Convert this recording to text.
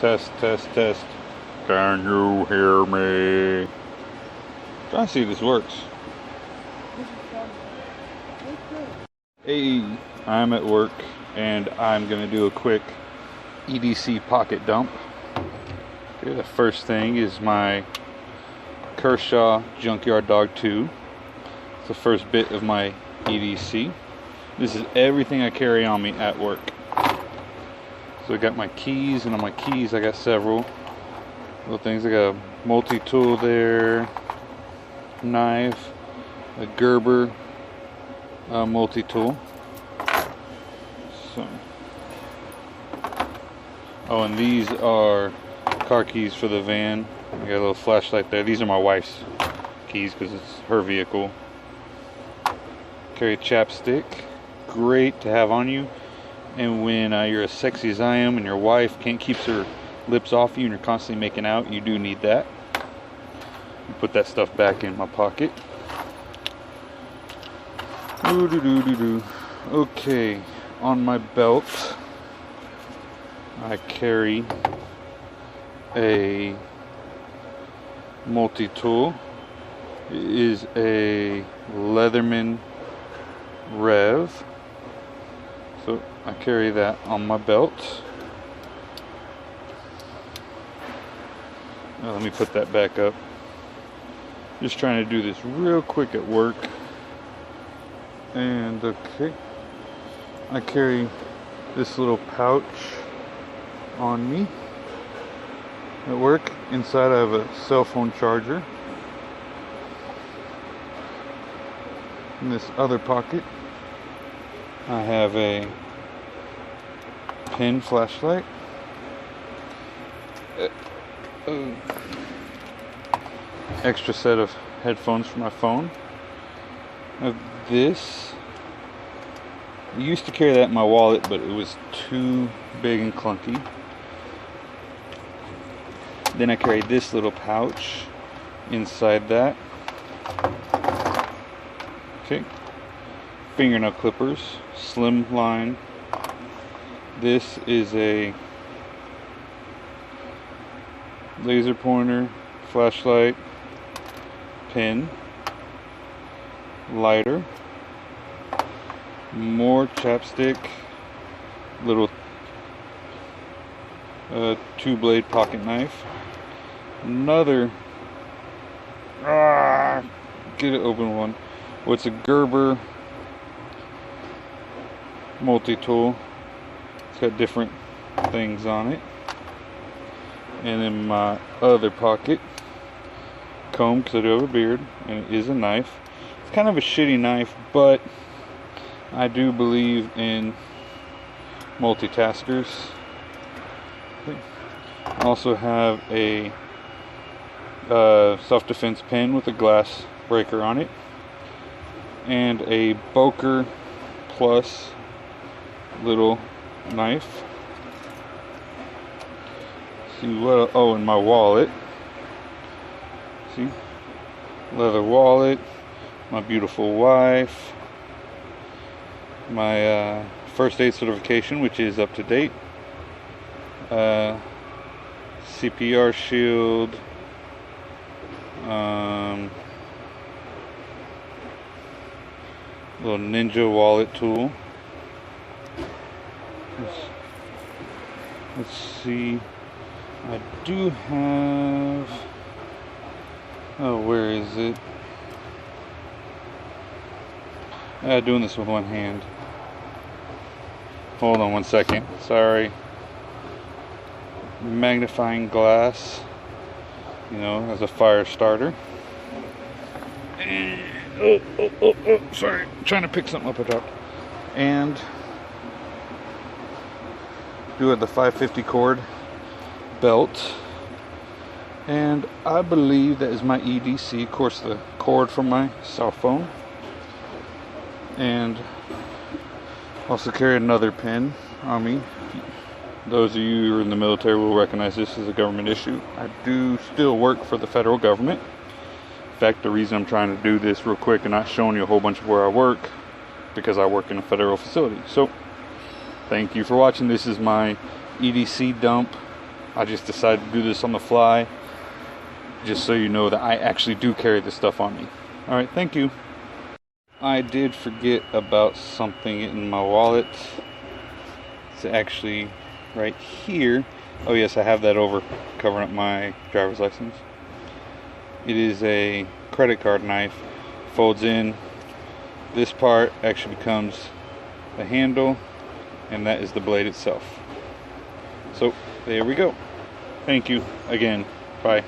Test, test, test. Can you hear me? Trying to see if this works. Hey, I'm at work and I'm gonna do a quick EDC pocket dump. Okay, the first thing is my Kershaw Junkyard Dog 2. It's the first bit of my EDC. This is everything I carry on me at work. So I got my keys, and on my keys I got several little things. I got a multi-tool there, knife, a Gerber multi-tool. So, oh, and these are car keys for the van. I got a little flashlight there. These are my wife's keys because it's her vehicle. Carry a chapstick, great to have on you. And when you're as sexy as I am and your wife can't keep her lips off you and you're constantly making out, you do need that. Put that stuff back in my pocket. Okay, on my belt I carry a multi-tool. It is a Leatherman Rev. So I carry that on my belt. Now let me put that back up. Just trying to do this real quick at work. And okay, I carry this little pouch on me at work. Inside I have a cell phone charger. In this other pocket I have a pen flashlight, extra set of headphones for my phone. I have this. I used to carry that in my wallet, but it was too big and clunky. Then I carry this little pouch inside that. Okay. Fingernail clippers, slim line. This is a laser pointer, flashlight, pen, lighter, more chapstick, little 2-blade pocket knife, another get it open one. What's a Gerber multi-tool. It's got different things on it. And in my other pocket, comb, because I do have a beard, and it is a knife. It's kind of a shitty knife, but I do believe in multitaskers. I also have a self-defense pen with a glass breaker on it, and a Boker Plus little knife. See what? Oh, in my wallet. See, leather wallet. My beautiful wife. My first aid certification, which is up to date. CPR shield. Little ninja wallet tool. Let's see. I do have. Oh, where is it? Doing this with one hand. Hold on one second. Sorry. Magnifying glass. You know, as a fire starter. And, oh, sorry. I'm trying to pick something up at top. And do have the 550 cord belt. And I believe that is my EDC. Of course, the cord from my cell phone. And also carry another pen on me. Those of you who are in the military will recognize this as a government issue. I do still work for the federal government. In fact, the reason I'm trying to do this real quick and not showing you a whole bunch of where I work, because I work in a federal facility. So, thank you for watching. This is my EDC dump. I just decided to do this on the fly, just so you know that I actually do carry this stuff on me. Alright, thank you. I did forget about something in my wallet. It's actually right here. Oh yes, I have that over covering up my driver's license. It is a credit card knife. Folds in. This part actually becomes the handle, and that is the blade itself. So there we go. Thank you again. Bye.